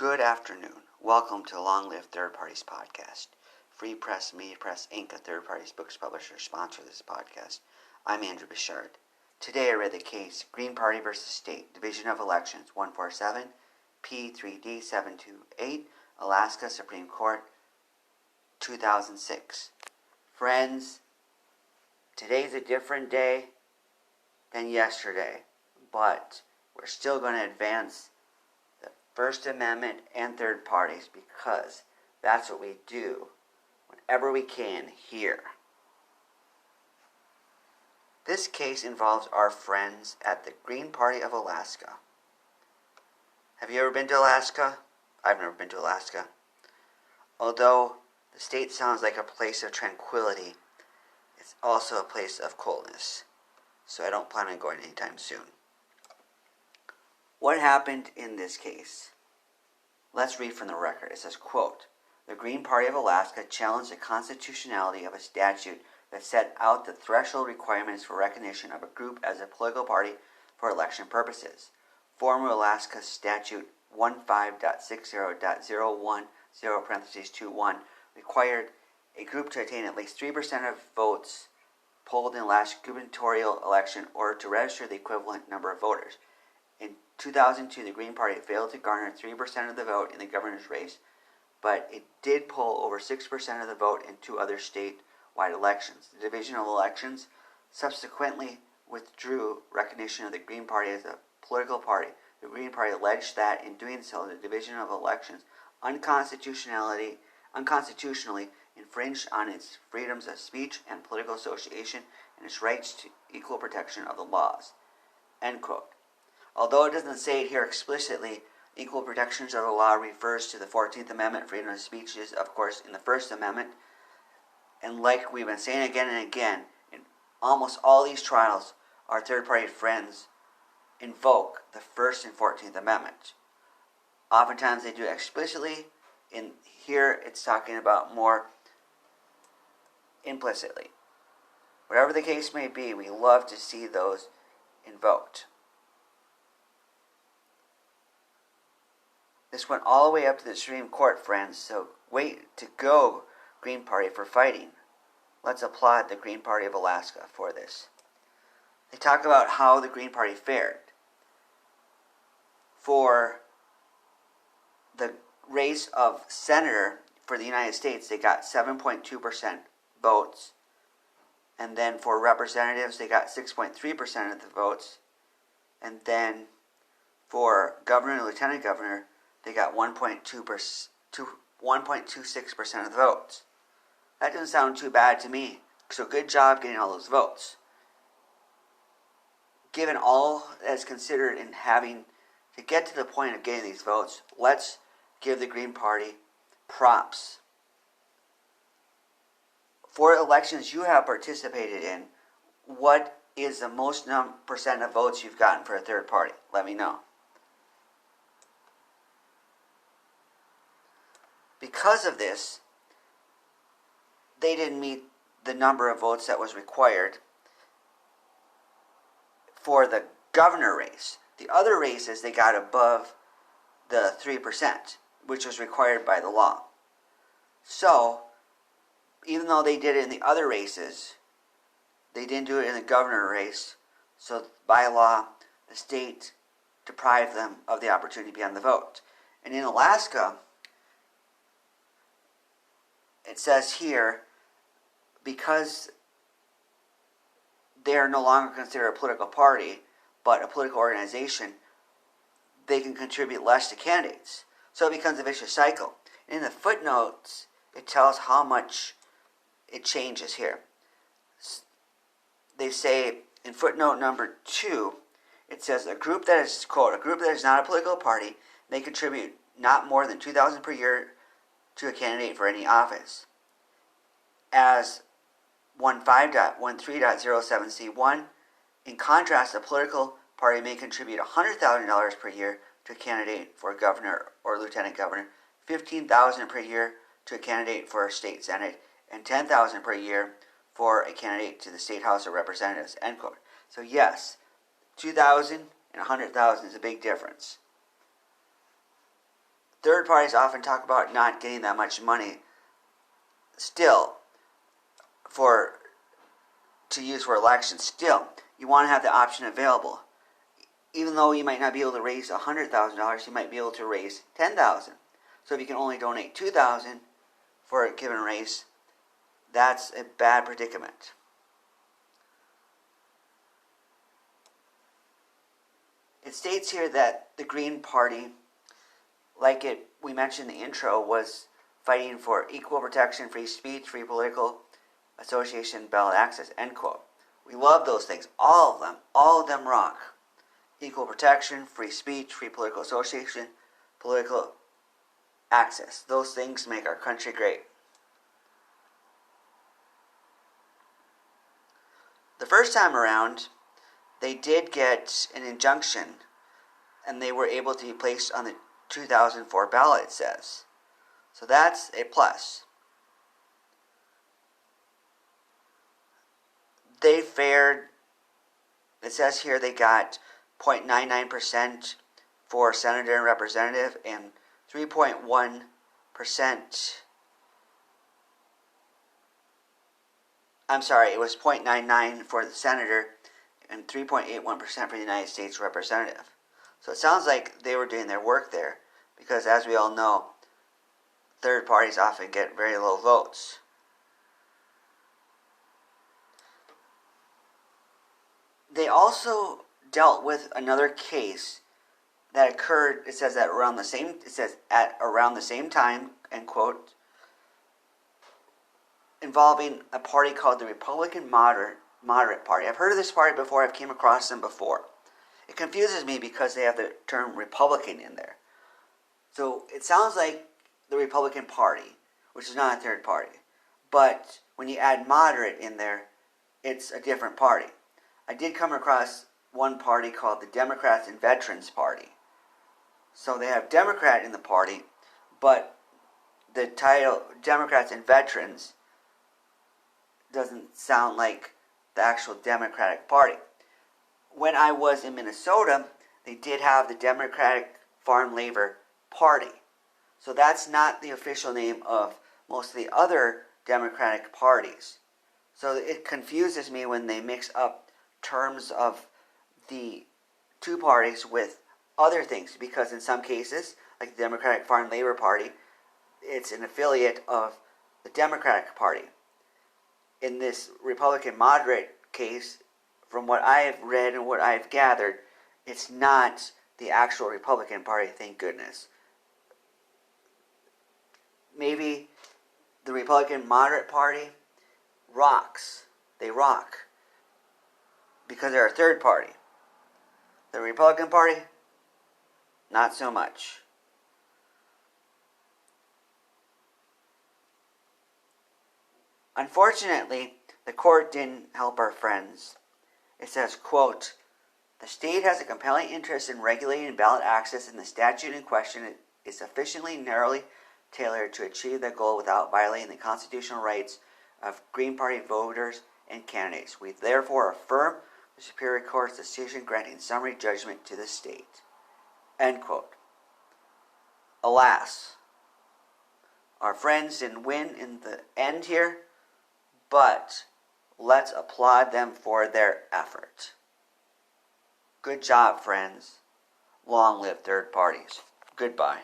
Good afternoon. Welcome to Long Live Third Parties Podcast. Free Press Media Press Inc., a third parties books publisher, sponsor this podcast. I'm Andrew Bichard. Today I read the case Green Party versus State, Division of Elections 147, P3D728, Alaska Supreme Court, 2006. Friends, today's a different day than yesterday, but we're still going to advance the First Amendment and third parties because that's what we do whenever we can here. This case involves our friends at the Green Party of Alaska. Have you ever been to Alaska? I've never been to Alaska. Although the state sounds like a place of tranquility, it's also a place of coldness. So I don't plan on going anytime soon. What happened in this case? Let's read from the record. It says, quote, "The Green Party of Alaska challenged the constitutionality of a statute that set out the threshold requirements for recognition of a group as a political party for election purposes. Former Alaska Statute 15.60.010 required a group to attain at least 3% of votes polled in the last gubernatorial election or to register the equivalent number of voters. In 2002, the Green Party failed to garner 3% of the vote in the governor's race, but it did poll over 6% of the vote in two other statewide elections. The Division of Elections subsequently withdrew recognition of the Green Party as a political party. The Green Party alleged that, in doing so, the Division of Elections unconstitutionally infringed on its freedoms of speech and political association and its rights to equal protection of the laws." End quote. Although it doesn't say it here explicitly, equal protections of the law refers to the 14th Amendment. Freedom of speech is, of course, in the First Amendment. And like we've been saying again and again, in almost all these trials, our third-party friends invoke the First and 14th Amendment. Oftentimes they do it explicitly. In here, it's talking about more implicitly. Whatever the case may be, we love to see those invoked. This went all the way up to the Supreme Court, friends, so way to go, Green Party, for fighting. Let's applaud the Green Party of Alaska for this. They talk about how the Green Party fared. For the race of senator for the United States, they got 7.2% votes. And then for representatives, they got 6.3% of the votes. And then for governor and lieutenant governor, they got 1.26% of the votes. That doesn't sound too bad to me. So good job getting all those votes. Given all that's considered in having to get to the point of getting these votes, let's give the Green Party props. For elections you have participated in, what is the most percent of votes you've gotten for a third party? Let me know. Because of this, they didn't meet the number of votes that was required for the governor race. The other races, they got above the 3%, which was required by the law. So, even though they did it in the other races, they didn't do it in the governor race. So, by law, the state deprived them of the opportunity to be on the vote. And in Alaska, it says here, because they are no longer considered a political party, but a political organization, they can contribute less to candidates. So it becomes a vicious cycle. In the footnotes, it tells how much it changes here. They say in footnote number 2, it says a group that is, quote, "a group that is not a political party may contribute not more than $2,000 per year to a candidate for any office." As 15.13.07C1, in contrast, a political party may contribute $100,000 per year to a candidate for governor or lieutenant governor, $15,000 per year to a candidate for a state senate, and $10,000 per year for a candidate to the State House of Representatives, end quote. So yes, 2,000 and 100,000 is a big difference. third parties often talk about not getting that much money still to use for elections. Still, you want to have the option available. Even though you might not be able to raise $100,000, you might be able to raise $10,000. So if you can only donate $2,000 for a given race, that's a bad predicament. It states here that the Green Party, like we mentioned in the intro, was fighting for equal protection, free speech, free political association, ballot access, end quote. We love those things. All of them rock. Equal protection, free speech, free political association, political access. Those things make our country great. The first time around, they did get an injunction, and they were able to be placed on the 2004 ballot, it says. So that's a plus. They fared, it says here they got 0.99% for senator and representative, and 3.1%. I'm sorry, it was 0.99 for the senator and 3.81% for the United States representative. So it sounds like they were doing their work there, because as we all know, third parties often get very low votes. They also dealt with another case that occurred, it says at around the same time, end quote, involving a party called the Republican Moderate Party. I've heard of this party before, I've came across them before. It confuses me because they have the term Republican in there. So it sounds like the Republican Party, which is not a third party. But when you add moderate in there, it's a different party. I did come across one party called the Democrats and Veterans Party. So they have Democrat in the party, but the title Democrats and Veterans doesn't sound like the actual Democratic Party. When I was in Minnesota, they did have the Democratic Farm Labor Party. So that's not the official name of most of the other Democratic parties. So it confuses me when they mix up terms of the two parties with other things, because in some cases, like the Democratic Farm Labor Party, it's an affiliate of the Democratic Party. In this Republican Moderate case, from what I have read and what I have gathered, it's not the actual Republican Party, thank goodness. Maybe the Republican Moderate Party rocks. They rock because they're a third party. The Republican Party, not so much. Unfortunately, the court didn't help our friends. It says, quote, "The state has a compelling interest in regulating ballot access, and the statute in question is sufficiently narrowly tailored to achieve that goal without violating the constitutional rights of Green Party voters and candidates. We therefore affirm the Superior Court's decision granting summary judgment to the state." End quote. Alas, our friends didn't win in the end here, but let's applaud them for their effort. Good job, friends. Long live third parties. Goodbye.